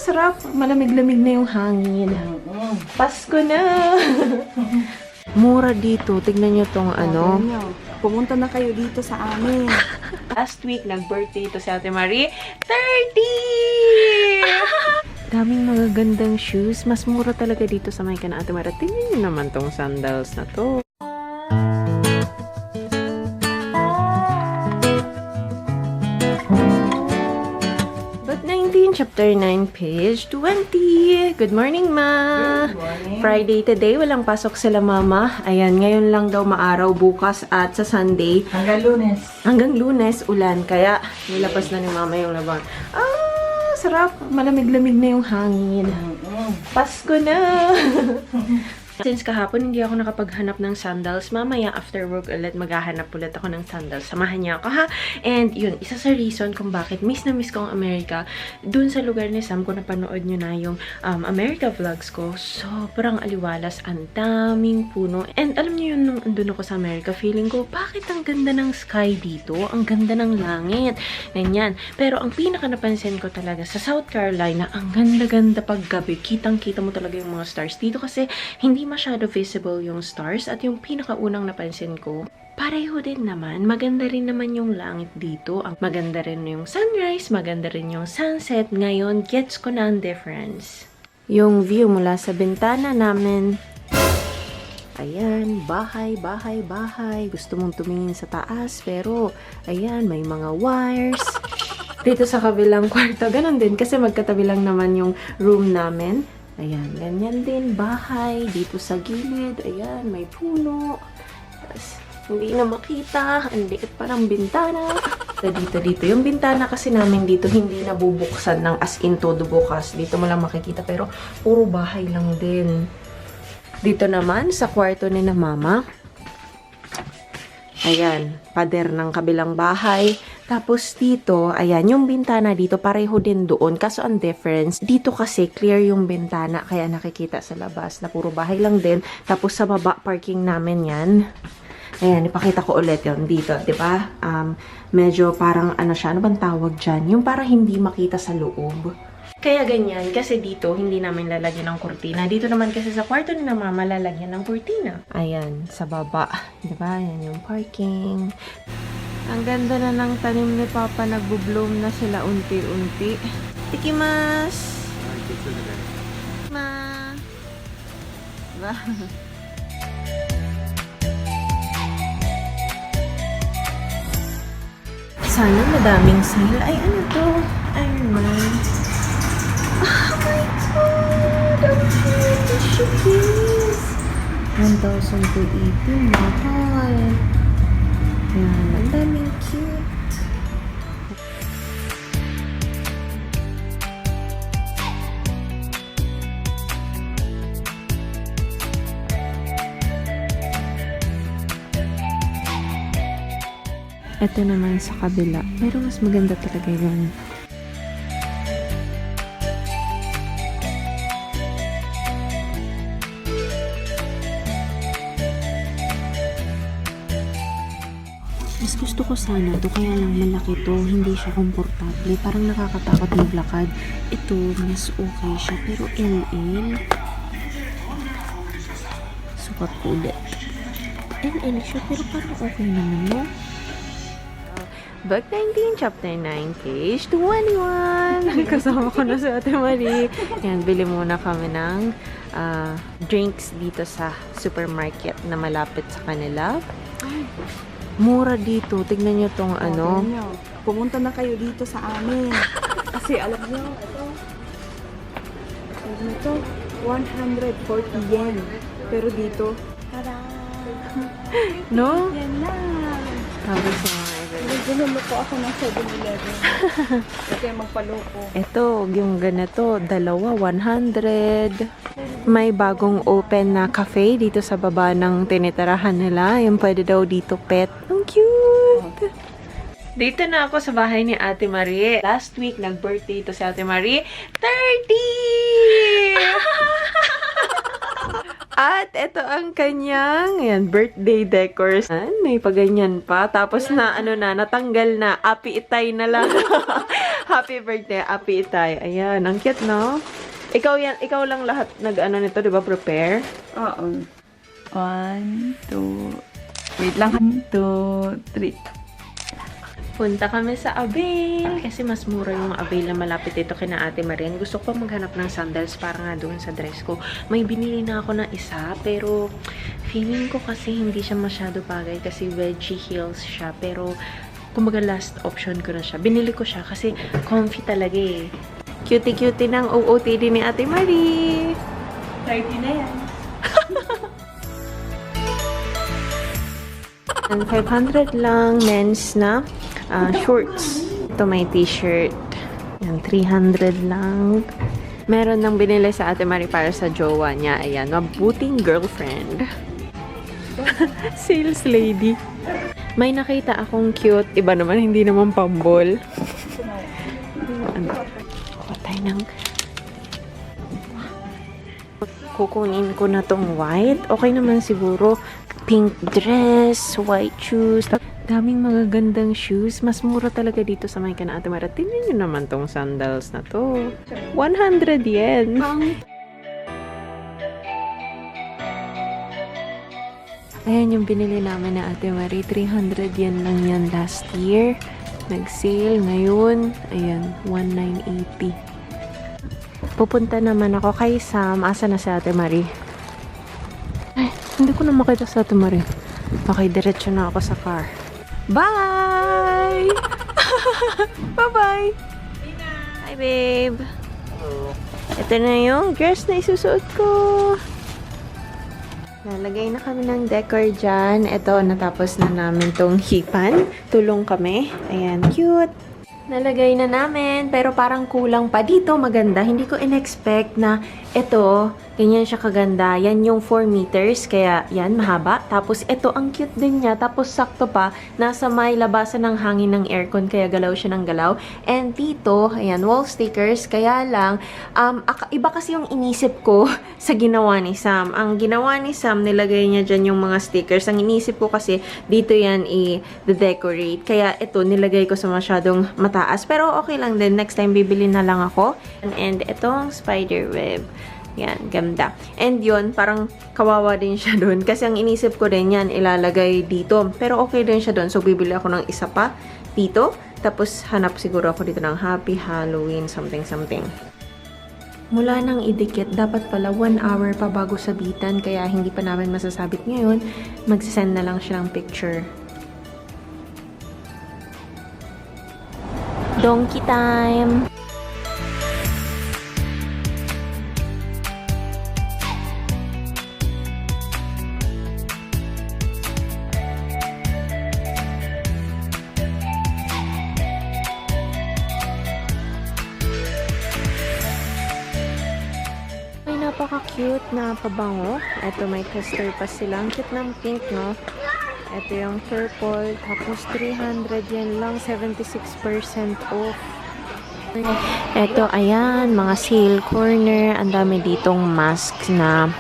sarap. Malamig-lamig na yung hangin. Pasko na! Mura dito. Tignan nyo tong ano. Pumunta na kayo dito sa amin. Last week, nag-birthday ito si Ate Marie. 30! Daming magagandang shoes. Mas mura talaga dito sa may kana Ate Marie. Tingnan nyo naman tong sandals na to. But 19, chapter 9, page 20. Good morning, Ma. Good morning. Friday today, walang pasok sila mama. Ayan, ngayon lang daw maaraw, bukas at sa Sunday. Hanggang Lunes. Hanggang Lunes, ulan. Kaya, nilapas na ni mama yung laban. Ah, sarap. Malamig-lamig na yung hangin. Pasko na! Since kahapon, hindi ako nakapaghanap ng sandals. Mamaya, after work ulit, maghahanap ulit ako ng sandals. Samahan niya ako, ha? And yun, isa sa reason kung bakit miss na miss ko ang Amerika, dun sa lugar ni Sam, kung napanood nyo na yung America vlogs ko, sobrang aliwalas, ang daming puno. And alam niyo yun, nung andun ako sa Amerika, feeling ko, bakit ang ganda ng sky dito? Ang ganda ng langit. Ganyan. Pero ang pinaka napansin ko talaga, sa South Carolina, ang ganda-ganda paggabi. Kitang-kita mo talaga yung mga stars dito kasi hindi masyado visible yung stars at yung pinakaunang napansin ko, pareho din naman. Maganda rin naman yung langit dito. Maganda rin yung sunrise, maganda rin yung sunset. Ngayon, gets ko na ang difference. Yung view mula sa bintana namin, ayan, bahay, bahay, bahay. Gusto mong tumingin sa taas, pero ayan, may mga wires. Dito sa kabilang kwarto, ganun din kasi magkatabi lang naman yung room namin. Ayan, ganyan din, bahay, dito sa gilid, ayan, may puno. Tapos, hindi na makita, ang liit pa ng bintana. Dito, yung bintana kasi namin dito, hindi nabubuksan ng as in todo bukas. Dito mo lang makikita, pero puro bahay lang din. Dito naman, sa kwarto ni na mama, ayan, pader ng kabilang bahay. Tapos dito, ayan, yung bintana dito, pareho din doon. Kaso ang difference, dito kasi clear yung bintana, kaya nakikita sa labas na puro bahay lang din. Tapos sa baba, parking namin yan. Ayan, ipakita ko ulit yun dito, di ba? Medyo parang, ano siya, ano bang tawag dyan? Yung para hindi makita sa loob. Kaya ganyan, kasi dito, hindi namin lalagyan ng kurtina. Dito naman kasi sa kwarto ni na mama, lalagyan ng kurtina. Ayan, sa baba. Diba? Ayan yung parking. Ang ganda na ng tanim ni Papa. Nagbo-bloom na sila unti-unti. Ikimasu! Ma! Diba? Sana madaming sale. Ay, ano to? Iron Man. Oh my God! Ang cute! Showcase! 1,280. Mahal. Yan. Ang daming cute. Ito naman sa kabila. Pero mas maganda talaga yun. Mas gusto ko sana ito, kaya lang malaki to. Hindi siya komportable. Parang nakakatakot maglakad. Ito, mas okay siya. Pero LL. Sukat ko ulit. LL siya, pero parang okay naman, no? Book 19, chapter 9, page 21. Kasama ko na si Ate Marie. Yan, bili muna kami ng drinks dito sa supermarket na malapit sa kanila. Mura dito. Tignan nyo tong ano. Pumunta na kayo dito sa amin. Kasi alam nyo, ito 140 yen. Pero dito, tada! No? Yan lang. Sabi sa mga Naguloko ako ng 7-Eleven. Kasi magpaloko. ito, yung ganito, dalawa, 100. May bagong open na cafe dito sa baba ng tinitirahan nila. Yung pwede daw dito pet. Ang cute! Dito na ako sa bahay ni Ate Marie. Last week, nag-birthday ito si Ate Marie. 30! At ito ang kanyang ayan, birthday decors. Ayan, may paganyan pa. Tapos na, natanggal na. Api itay na lang. Happy birthday, Api itay. Ayan, ang cute, no? Ikaw lang lahat nito, di ba? Prepare? Oo. 1, 2, wait lang. 1, 2, 3. Punta kami sa Avail kasi mas mura yung Avail na malapit dito kina Ate Marian. Gusto ko maghanap ng sandals para nga doon sa dress ko. May binili na ako ng isa pero feeling ko kasi hindi siya masyado bagay kasi wedgie heels siya. Pero kumbaga last option ko na siya. Binili ko siya kasi comfy talaga eh. Cutie-cutie ng OOTD ni Ate Marie. 30 na yan. And 500 lang men's na shorts. Ito may t-shirt. Yan, 300 lang. Meron nang binili sa Ate Marie para sa jowa niya. Ayan, mabuting girlfriend. Sales lady. May nakita akong cute. Iba naman, hindi naman pambol. Patay ng... Kukunin ko na tong white. Okay naman siguro. Pink dress, white shoes. Daming magagandang shoes. Mas mura talaga dito sa may kana Ate Marie. Tingnan nyo naman tong sandals na to. 100 yen. Ayan yung binili namin na Ate Marie. 300 yen lang yan last year. Nag-sale ngayon. Ayan, 1,980. Pupunta naman ako kay Sam. Asa na si Ate Marie? Ay, hindi ko na makita sa Ate Marie. Okay, diretso na ako sa car. Bye! Bye-bye! Hi, babe! Hello. Ito na yung dress na isusuot ko. Nalagay na kami ng decor dyan. Ito, natapos na namin tong hipan. Tulong kami. Ayan, cute. Nalagay na namin, pero parang kulang pa. Dito, maganda. Hindi ko in-expect na ito, ganyan siya kaganda. Yan yung 4 meters, kaya yan, mahaba. Tapos, ito, ang cute din niya. Tapos, sakto pa, nasa may labasan ng hangin ng aircon, kaya galaw siya ng galaw. And dito, ayan, wall stickers. Kaya lang, iba kasi yung inisip ko sa ginawa ni Sam. Ang ginawa ni Sam, nilagay niya dyan yung mga stickers. Ang inisip ko kasi, dito yan i-decorate. Kaya ito, nilagay ko sa masyadong mataas. Pero okay lang din. Next time, bibili na lang ako. And itong spider web. Yan, ganda. And yun, parang kawawa din siya doon. Kasi ang inisip ko din yan, ilalagay dito. Pero okay din siya doon. So, bibili ako ng isa pa dito. Tapos, hanap siguro ako dito ng Happy Halloween, something. Mula nang idikit, dapat pala 1 hour pa bago sabitan. Kaya hindi pa namin masasabit ngayon. Magsisend na lang siya ng picture. Donkey time! Napaka-cute na pabango. Ito may tester pa sila. Ang cute ng pink, no? Ito yung purple. Tapos 300 yan lang. 76% off. Ito, ayan. Mga sale corner. Ang dami ditong mask na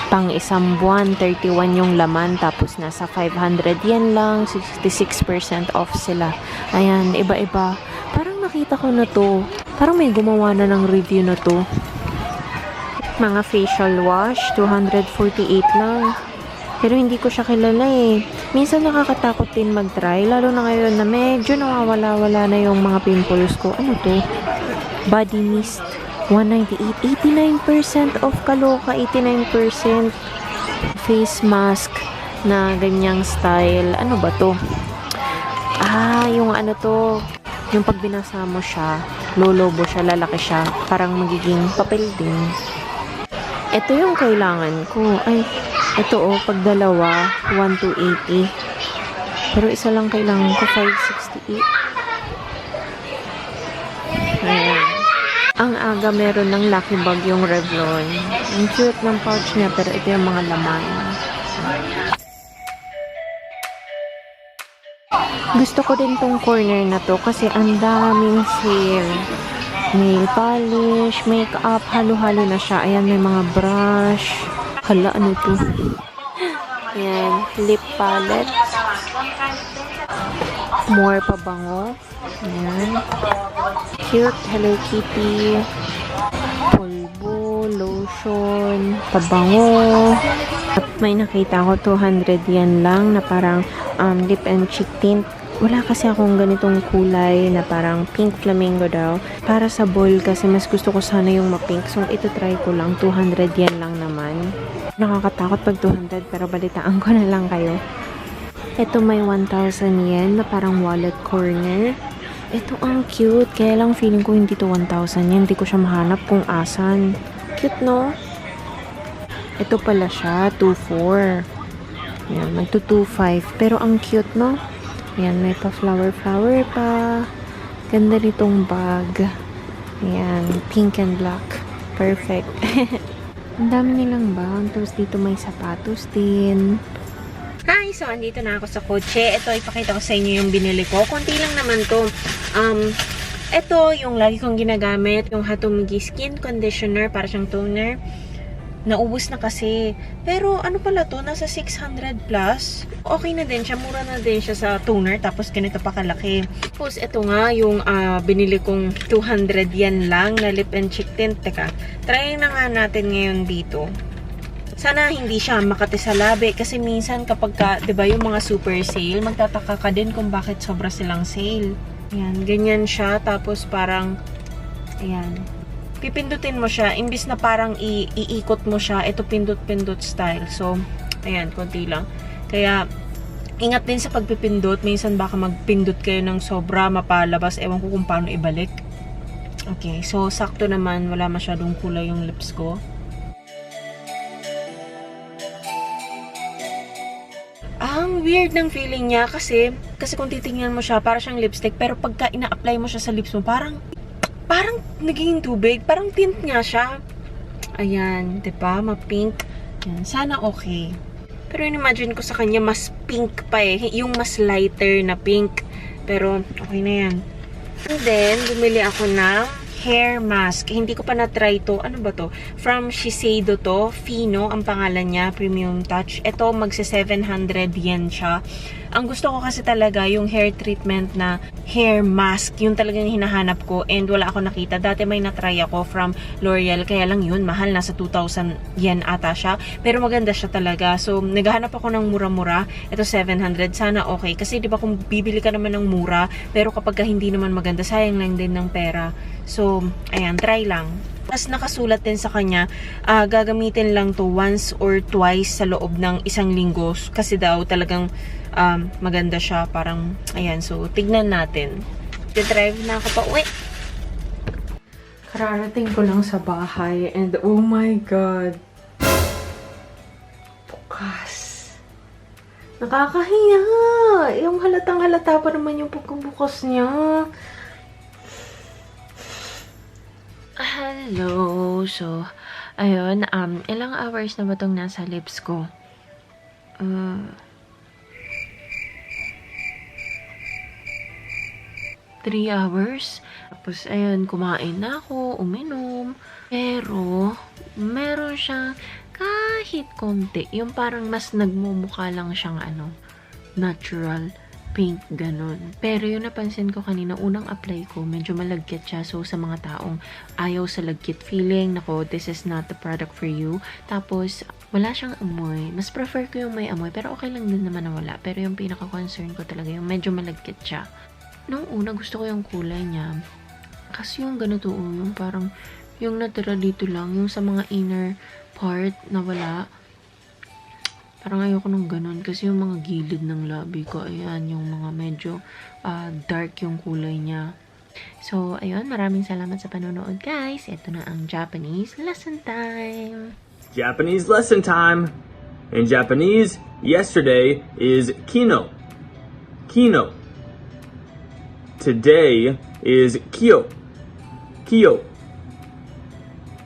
pang isang buwan. 31 yung laman. Tapos nasa 500 yan lang. 66% off sila. Ayan, iba-iba. Parang nakita ko na to. Parang may gumawa na ng review na to. Mga facial wash, 248 lang. Pero hindi ko siya kilala eh. Minsan nakakatakot din mag-try, lalo na ngayon na medyo nawawala-wala na yung mga pimples ko. Ano to? Body mist, 198. 89% off, kaloka, 89%. Face mask na ganyang style. Ano ba to? Yung ano to, yung pag binasa mo siya, lolobo siya, lalaki siya. Parang magiging papel din. Ito yung kailangan ko. Ay, ito pag dalawa, 1,280. Pero isa lang kailangan ko, 568. Ayan. Ang aga meron ng Lucky Bag yung Revlon. Ang cute ng pouch niya, pero ito yung mga laman. Gusto ko din tong corner na to kasi ang daming sale. Nail polish, makeup, halo-halo na siya. Ayan, may mga brush. Hala, ano to? Ayan, lip palette. More pabango. Ayan. Cute Hello Kitty. Pulbo, lotion, pabango. At may nakita ko 200 yan lang na parang lip and cheek tint. Wala kasi akong ganitong kulay na parang pink flamingo daw. Para sa bowl kasi mas gusto ko sana yung ma-pink. So, ito try ko lang. 200 yan lang naman. Nakakatakot pag 200 pero balitaan ko na lang kayo. Ito may 1,000 yen na parang wallet corner. Ito ang cute. Kaya lang feeling ko hindi to 1,000 yen. Hindi ko siya mahanap kung asan. Cute, no? Ito pala siya. 2,400. Yan, magto 2,500. Pero ang cute, no? Ayan, may pa flower pa. Ganda nitong bag. Ayan, pink and black. Perfect. Ang dami nilang bag. Tapos dito may sapatos din. Hi! So, andito na ako sa kotse. Ito, ipakita ko sa inyo yung binili ko. Konti lang naman to. Ito, yung lagi kong ginagamit. Yung Hatomigi Skin Conditioner. Para siyang toner. Naubos na kasi. Pero ano pala to? Nasa 600 plus. Okay na din siya. Mura na din siya sa toner. Tapos ganito pa kalaki. Tapos ito nga yung binili kong 200 yen lang na lip and cheek tint. Teka, try na nga natin ngayon dito. Sana hindi siya makati sa labi. Kasi minsan kapag ka, diba yung mga super sale, magtataka ka din kung bakit sobra silang sale. Ayan, ganyan siya. Tapos parang, ayan. Pipindutin mo siya, imbis na parang iikot mo siya, ito pindot-pindot style. So, ayan, konti lang. Kaya, ingat din sa pagpipindot. Minsan baka magpindot kayo ng sobra, mapalabas. Ewan ko kung paano ibalik. Okay, so, sakto naman. Wala masyadong kulay yung lips ko. Ang weird ng feeling niya kasi kung titingnan mo siya, para siyang lipstick. Pero pagka ina-apply mo siya sa lips mo, parang naging tubig. Parang tint nga siya. Ayan, diba? Ma-pink. Ayan, sana okay. Pero imagine ko sa kanya, mas pink pa eh. Yung mas lighter na pink. Pero, okay na yan. And then, bumili ako ng hair mask. Hindi ko pa na-try to. Ano ba to? From Shiseido to. Fino, ang pangalan niya. Premium Touch. Ito, magsa 700 yen siya. Ang gusto ko kasi talaga yung hair treatment na hair mask. Yung talagang hinahanap ko and wala ako nakita. Dati may na-try ako from L'Oreal. Kaya lang yun, mahal. Nasa 2,000 yen ata siya. Pero maganda siya talaga. So, naghahanap ako ng mura-mura. Ito 700. Sana okay. Kasi di ba kung bibili ka naman ng mura, pero kapag hindi naman maganda, sayang lang din ng pera. So, ayan, try lang. Tapos nakasulat din sa kanya, gagamitin lang to once or twice sa loob ng isang linggo. Kasi daw talagang maganda siya. Parang, ayan. So, tignan natin. Drive na ako pa uwi. Kararating ko lang sa bahay and oh my God. Bukas. Nakakahiya. Yung halatang halata pa naman yung pagkabukas niya. Hello. So, ayun. Ilang hours na ba itong nasa lips ko? 3 hours. Tapos, ayun, kumain na ako, uminom. Pero, meron siyang kahit konti. Yung parang mas nagmumukha lang siyang natural pink, ganun. Pero yung napansin ko kanina, unang apply ko, medyo malagkit siya. So, sa mga taong ayaw sa lagkit feeling, nako, this is not the product for you. Tapos, wala siyang amoy. Mas prefer ko yung may amoy, pero okay lang din naman na wala. Pero yung pinaka-concern ko talaga, yung medyo malagkit siya. Nung una, gusto ko yung kulay niya. Kasi yung ganito, yung parang, yung natira dito lang, yung sa mga inner part na wala. Parang ayoko nung ganun. Kasi yung mga gilid ng labi ko, ayan, yung mga medyo dark yung kulay niya. So, ayun, maraming salamat sa panonood, guys. Ito na ang Japanese lesson time. Japanese lesson time. In Japanese, yesterday is kino. Kino. Today is kyo. Kyo.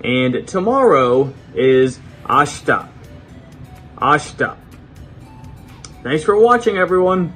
And tomorrow is ashita. Ashita. Thanks for watching, everyone.